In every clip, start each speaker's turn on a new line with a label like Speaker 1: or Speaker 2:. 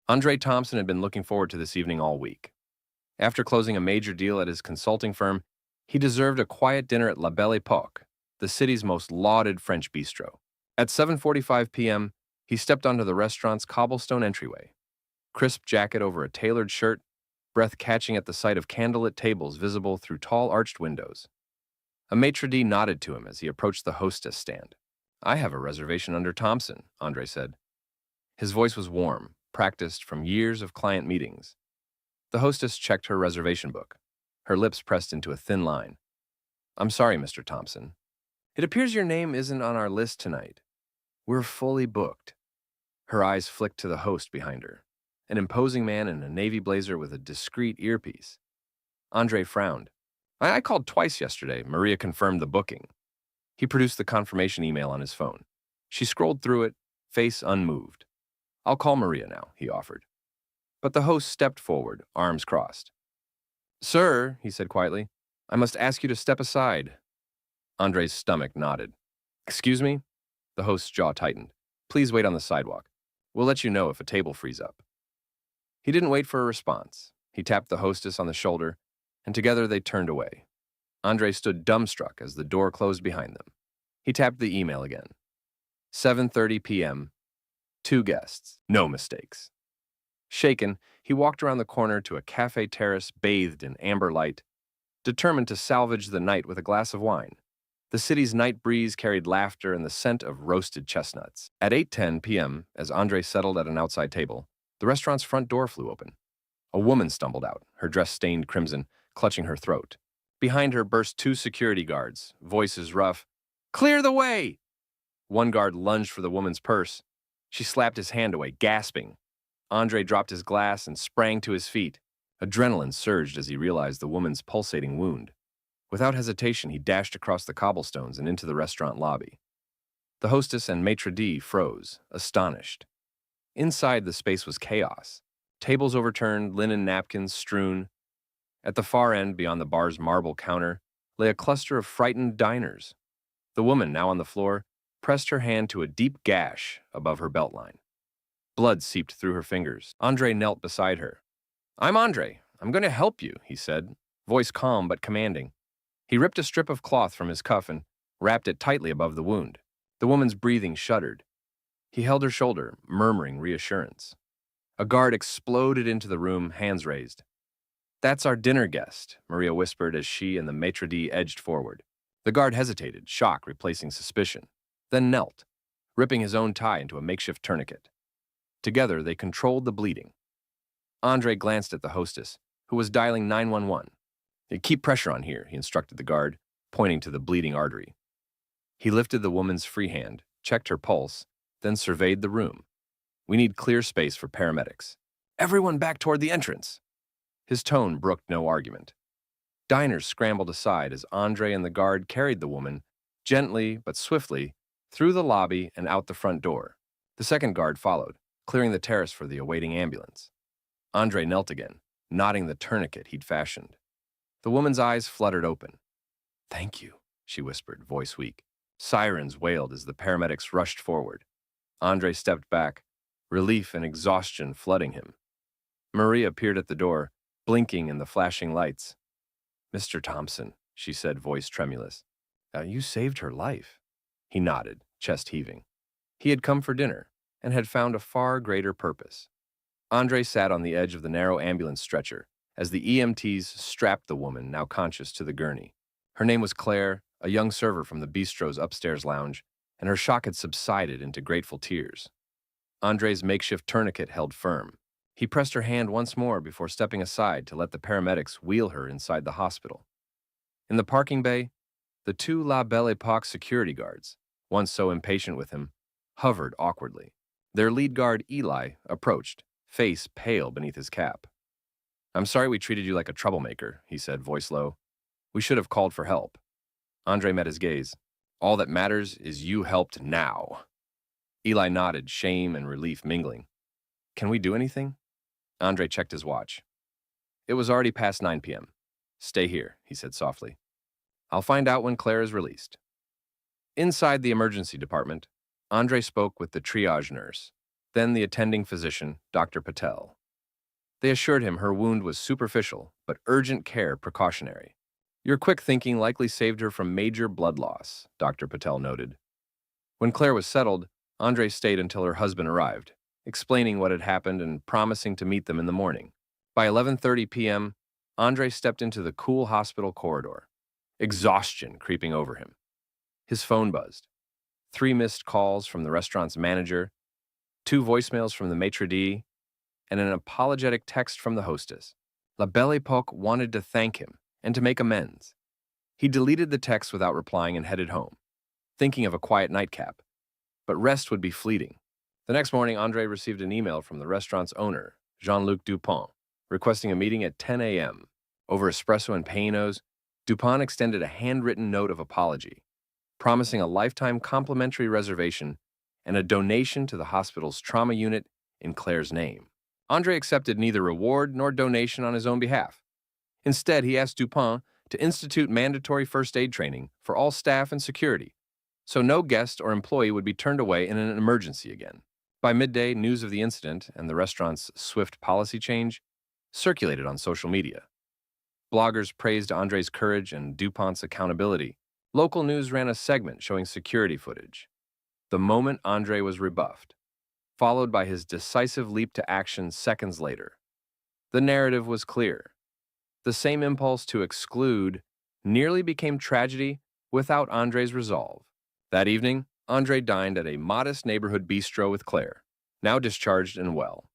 Speaker 1: Andre Thompson had been looking forward to this evening all week. After closing a major deal at his consulting firm, he deserved a quiet dinner at La Belle Époque, the city's most lauded French bistro. At 7:45 p.m., he stepped onto the restaurant's cobblestone entryway. Crisp jacket over a tailored shirt, breath catching at the sight of candlelit tables visible through tall arched windows. A maitre d' nodded to him as he approached the hostess stand. "I have a reservation under Thompson," Andre said. His voice was warm, practiced from years of client meetings. The hostess checked her reservation book, her lips pressed into a thin line. "I'm sorry, Mr. Thompson. It appears your name isn't on our list tonight. We're fully booked." Her eyes flicked to the host behind her, an imposing man in a navy blazer with a discreet earpiece. Andre frowned. I called twice yesterday," Maria confirmed the booking. He produced the confirmation email on his phone. She scrolled through it, face unmoved. "I'll call Maria now," he offered. But the host stepped forward, arms crossed. "Sir," he said quietly, "I must ask you to step aside." Andre's stomach knotted. "Excuse me?" The host's jaw tightened. "Please wait on the sidewalk. We'll let you know if a table frees up." He didn't wait for a response. He tapped the hostess on the shoulder, and together they turned away. Andre stood dumbstruck as the door closed behind them. He tapped the email again. 7:30 p.m. 2 guests. No mistakes. Shaken, he walked around the corner to a cafe terrace bathed in amber light, determined to salvage the night with a glass of wine. The city's night breeze carried laughter and the scent of roasted chestnuts. At 8:10 p.m., as Andre settled at an outside table, the restaurant's front door flew open. A woman stumbled out, her dress stained crimson, clutching her throat. Behind her burst 2 security guards, voices rough. "Clear the way!" One guard lunged for the woman's purse. She slapped his hand away, gasping. Andre dropped his glass and sprang to his feet. Adrenaline surged as he realized the woman's pulsating wound. Without hesitation, he dashed across the cobblestones and into the restaurant lobby. The hostess and maitre d' froze, astonished. Inside, the space was chaos. Tables overturned, linen napkins strewn. At the far end, beyond the bar's marble counter, lay a cluster of frightened diners. The woman, now on the floor, pressed her hand to a deep gash above her belt line. Blood seeped through her fingers. Andre knelt beside her. "I'm Andre. I'm going to help you," he said, voice calm but commanding. He ripped a strip of cloth from his cuff and wrapped it tightly above the wound. The woman's breathing shuddered. He held her shoulder, murmuring reassurance. A guard exploded into the room, hands raised. "That's our dinner guest," Maria whispered as she and the maitre d' edged forward. The guard hesitated, shock replacing suspicion, then knelt, ripping his own tie into a makeshift tourniquet. Together, they controlled the bleeding. Andre glanced at the hostess, who was dialing 911. "Keep pressure on here," he instructed the guard, pointing to the bleeding artery. He lifted the woman's free hand, checked her pulse, then surveyed the room. "We need clear space for paramedics. Everyone back toward the entrance." His tone brooked no argument. Diners scrambled aside as Andre and the guard carried the woman, gently but swiftly, through the lobby and out the front door. The second guard followed, clearing the terrace for the awaiting ambulance. Andre knelt again, knotting the tourniquet he'd fashioned. The woman's eyes fluttered open. "Thank you," she whispered, voice weak. Sirens wailed as the paramedics rushed forward. Andre stepped back, relief and exhaustion flooding him. Maria appeared at the door, blinking in the flashing lights. "Mr. Thompson," she said, voice tremulous. "You saved her life." He nodded, chest heaving. He had come for dinner, and had found a far greater purpose. Andre sat on the edge of the narrow ambulance stretcher as the EMTs strapped the woman, now conscious, to the gurney. Her name was Claire, a young server from the bistro's upstairs lounge, and her shock had subsided into grateful tears. Andre's makeshift tourniquet held firm. He pressed her hand once more before stepping aside to let the paramedics wheel her inside the hospital. In the parking bay, the 2 La Belle Époque security guards, once so impatient with him, hovered awkwardly. Their lead guard, Eli, approached, face pale beneath his cap. "I'm sorry we treated you like a troublemaker," he said, voice low. "We should have called for help." Andre met his gaze. "All that matters is you helped now." Eli nodded, shame and relief mingling. "Can we do anything?" Andre checked his watch. It was already past 9 p.m. "Stay here," he said softly. "I'll find out when Claire is released." Inside the emergency department, Andre spoke with the triage nurse. then the attending physician, Dr. Patel. They assured him her wound was superficial, but urgent care precautionary. Your quick thinking likely saved her from major blood loss, Dr. Patel noted. When Claire was settled, Andre stayed until her husband arrived, explaining what had happened and promising to meet them in the morning. By 11:30 p.m., Andre stepped into the cool hospital corridor, exhaustion creeping over him. His phone buzzed. 3 missed calls from the restaurant's manager, 2 voicemails from the maitre d', and an apologetic text from the hostess. La Belle Époque wanted to thank him and to make amends. He deleted the text without replying and headed home, thinking of a quiet nightcap. But rest would be fleeting. The next morning, Andre received an email from the restaurant's owner, Jean-Luc Dupont, requesting a meeting at 10 a.m. Over espresso and painos, Dupont extended a handwritten note of apology, promising a lifetime complimentary reservation and a donation to the hospital's trauma unit in Claire's name. Andre accepted neither reward nor donation on his own behalf. Instead, he asked Dupont to institute mandatory first aid training for all staff and security, so no guest or employee would be turned away in an emergency again. By midday, news of the incident and the restaurant's swift policy change circulated on social media. Bloggers praised Andre's courage and Dupont's accountability. Local news ran a segment showing security footage. The moment Andre was rebuffed, followed by his decisive leap to action seconds later. The narrative was clear. The same impulse to exclude nearly became tragedy without Andre's resolve. That evening, Andre dined at a modest neighborhood bistro with Claire, now discharged and well.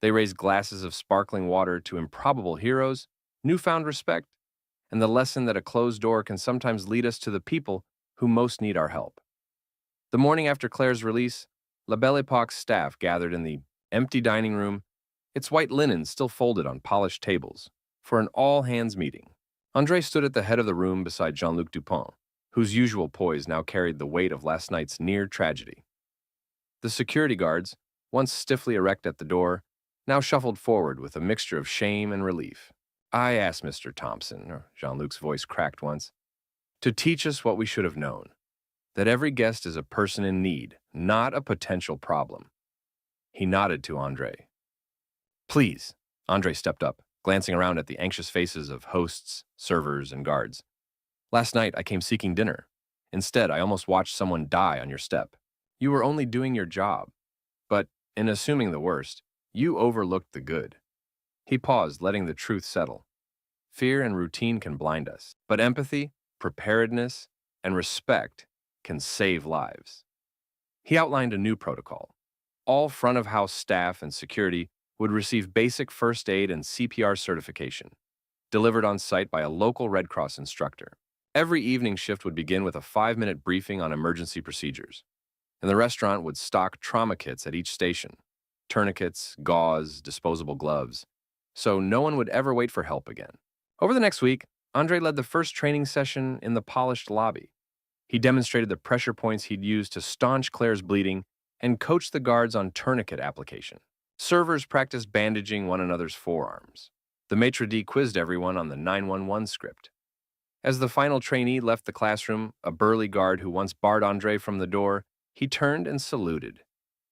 Speaker 1: They raised glasses of sparkling water to improbable heroes, newfound respect, and the lesson that a closed door can sometimes lead us to the people who most need our help. The morning after Claire's release, La Belle Époque's staff gathered in the empty dining room, its white linen still folded on polished tables, for an all-hands meeting. Andre stood at the head of the room beside Jean-Luc Dupont, whose usual poise now carried the weight of last night's near tragedy. The security guards, once stiffly erect at the door, now shuffled forward with a mixture of shame and relief. I asked Mr. Thompson, or Jean-Luc's voice cracked once, to teach us what we should have known, that every guest is a person in need, not a potential problem. He nodded to Andre. Please, Andre stepped up, glancing around at the anxious faces of hosts, servers, and guards. Last night, I came seeking dinner. Instead, I almost watched someone die on your step. You were only doing your job. But, in assuming the worst, you overlooked the good. He paused, letting the truth settle. Fear and routine can blind us, but empathy, preparedness, and respect can save lives. He outlined a new protocol. All front-of-house staff and security would receive basic first aid and CPR certification, delivered on site by a local Red Cross instructor. Every evening shift would begin with a 5-minute briefing on emergency procedures, and the restaurant would stock trauma kits at each station, tourniquets, gauze, disposable gloves, so no one would ever wait for help again. Over the next week, Andre led the first training session in the polished lobby. He demonstrated the pressure points he'd use to staunch Claire's bleeding and coached the guards on tourniquet application. Servers practiced bandaging one another's forearms. The maitre d' quizzed everyone on the 911 script. As the final trainee left the classroom, a burly guard who once barred Andre from the door, he turned and saluted.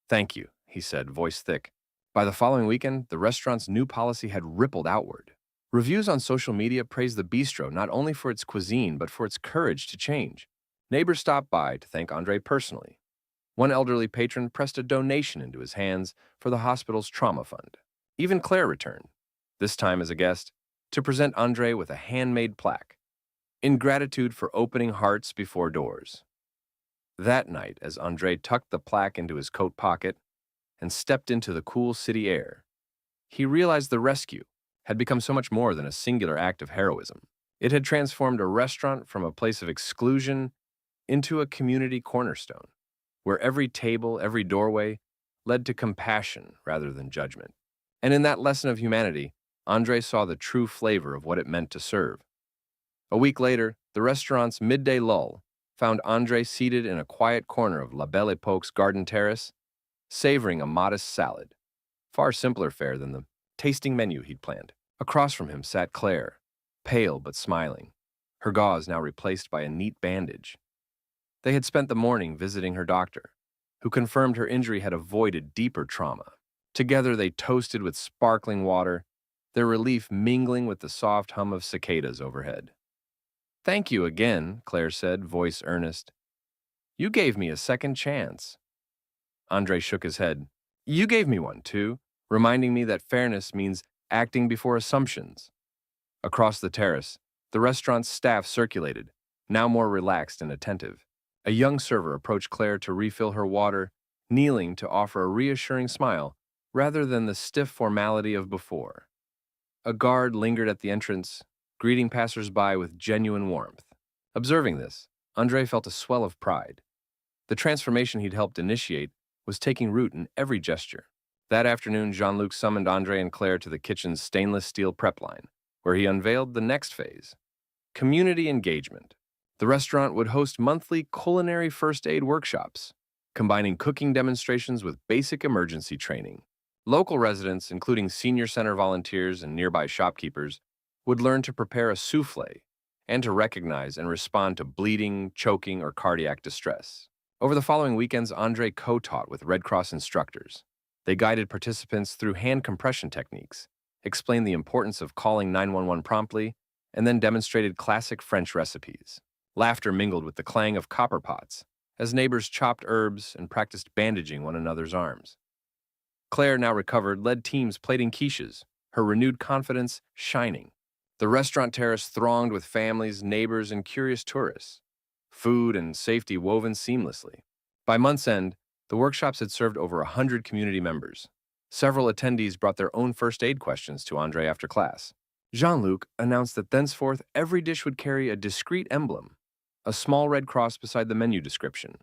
Speaker 1: Thank you, he said, voice thick. By the following weekend, the restaurant's new policy had rippled outward. Reviews on social media praised the bistro not only for its cuisine, but for its courage to change. Neighbors stopped by to thank Andre personally. One elderly patron pressed a donation into his hands for the hospital's trauma fund. Even Claire returned, this time as a guest, to present Andre with a handmade plaque, in gratitude for opening hearts before doors. That night, as Andre tucked the plaque into his coat pocket and stepped into the cool city air, he realized the rescue had become so much more than a singular act of heroism. It had transformed a restaurant from a place of exclusion into a community cornerstone, where every table, every doorway led to compassion rather than judgment. And in that lesson of humanity, Andre saw the true flavor of what it meant to serve. A week later, the restaurant's midday lull found Andre seated in a quiet corner of La Belle Époque's garden terrace, savoring a modest salad, far simpler fare than the tasting menu he'd planned. Across from him sat Claire, pale but smiling, her gauze now replaced by a neat bandage. They had spent the morning visiting her doctor, who confirmed her injury had avoided deeper trauma. Together they toasted with sparkling water, their relief mingling with the soft hum of cicadas overhead. "Thank you again," Claire said, voice earnest. "You gave me a second chance." Andre shook his head. "You gave me one, too, reminding me that fairness means acting before assumptions." Across the terrace, the restaurant's staff circulated, now more relaxed and attentive. A young server approached Claire to refill her water, kneeling to offer a reassuring smile rather than the stiff formality of before. A guard lingered at the entrance, greeting passers-by with genuine warmth. Observing this, Andre felt a swell of pride. The transformation he'd helped initiate was taking root in every gesture. That afternoon, Jean-Luc summoned Andre and Claire to the kitchen's stainless steel prep line, where he unveiled the next phase: community engagement. The restaurant would host monthly culinary first aid workshops, combining cooking demonstrations with basic emergency training. Local residents, including senior center volunteers and nearby shopkeepers, would learn to prepare a souffle and to recognize and respond to bleeding, choking, or cardiac distress. Over the following weekends, Andre co-taught with Red Cross instructors. They guided participants through hand compression techniques, explained the importance of calling 911 promptly, and then demonstrated classic French recipes. Laughter mingled with the clang of copper pots as neighbors chopped herbs and practiced bandaging one another's arms. Claire, now recovered, led teams plating quiches, her renewed confidence shining. The restaurant terrace thronged with families, neighbors, and curious tourists, food and safety woven seamlessly. By month's end, the workshops had served over 100 community members. Several attendees brought their own first aid questions to Andre after class. Jean-Luc announced that thenceforth every dish would carry a discreet emblem, a small red cross beside the menu description,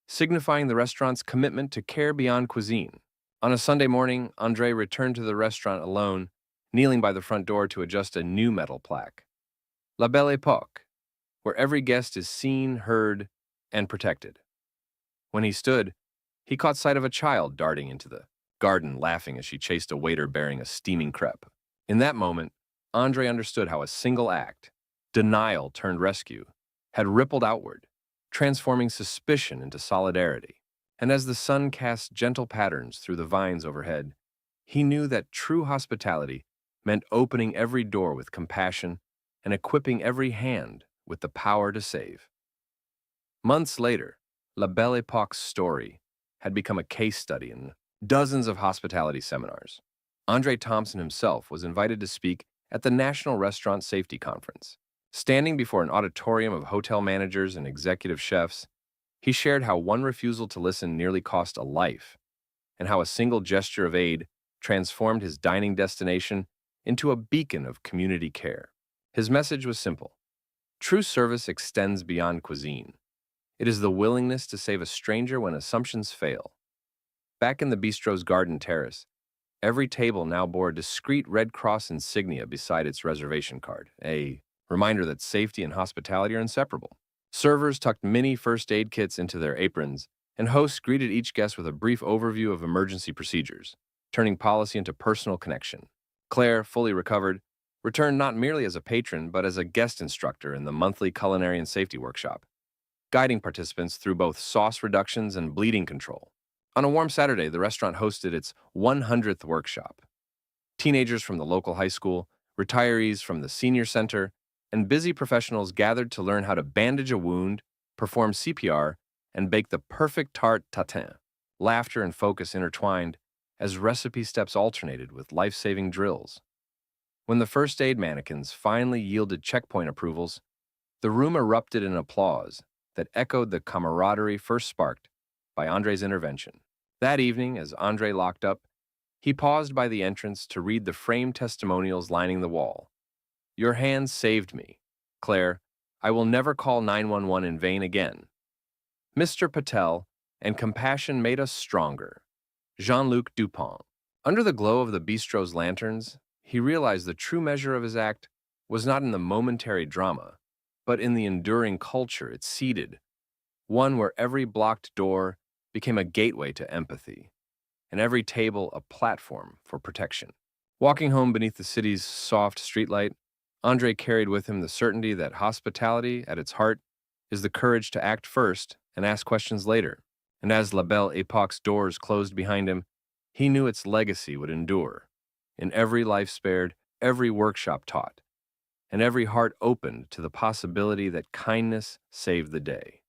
Speaker 1: signifying the restaurant's commitment to care beyond cuisine. On a Sunday morning, Andre returned to the restaurant alone, kneeling by the front door to adjust a new metal plaque. La Belle Époque, where every guest is seen, heard, and protected. When he stood, he caught sight of a child darting into the garden, laughing as she chased a waiter bearing a steaming crepe. In that moment, Andre understood how a single act, denial turned rescue, had rippled outward, transforming suspicion into solidarity. And as the sun cast gentle patterns through the vines overhead, he knew that true hospitality meant opening every door with compassion and equipping every hand with the power to save. Months later, La Belle Époque's story had become a case study in dozens of hospitality seminars. Andre Thompson himself was invited to speak at the National Restaurant Safety Conference. Standing before an auditorium of hotel managers and executive chefs, he shared how one refusal to listen nearly cost a life, and how a single gesture of aid transformed his dining destination into a beacon of community care. His message was simple: true service extends beyond cuisine. It is the willingness to save a stranger when assumptions fail. Back in the bistro's garden terrace, every table now bore a discreet Red Cross insignia beside its reservation card, a reminder that safety and hospitality are inseparable. Servers tucked mini first aid kits into their aprons, and hosts greeted each guest with a brief overview of emergency procedures, turning policy into personal connection. Claire, fully recovered, returned not merely as a patron but as a guest instructor in the monthly culinary and safety workshop, guiding participants through both sauce reductions and bleeding control. On a warm Saturday, the restaurant hosted its 100th workshop. Teenagers from the local high school, retirees from the senior center, and busy professionals gathered to learn how to bandage a wound, perform CPR, and bake the perfect tarte tatin. Laughter and focus intertwined as recipe steps alternated with life-saving drills. When the first aid mannequins finally yielded checkpoint approvals, the room erupted in applause that echoed the camaraderie first sparked by Andre's intervention. That evening, as Andre locked up, he paused by the entrance to read the framed testimonials lining the wall. "Your hands saved me. Claire, I will never call 911 in vain again. Mr. Patel, and compassion made us stronger. Jean-Luc Dupont." Under the glow of the bistro's lanterns, he realized the true measure of his act was not in the momentary drama, but in the enduring culture it seeded, one where every blocked door became a gateway to empathy, and every table a platform for protection. Walking home beneath the city's soft streetlight, Andre carried with him the certainty that hospitality, at its heart, is the courage to act first and ask questions later. And as La Belle Epoque's doors closed behind him, he knew its legacy would endure. In every life spared, every workshop taught, and every heart opened to the possibility that kindness saved the day.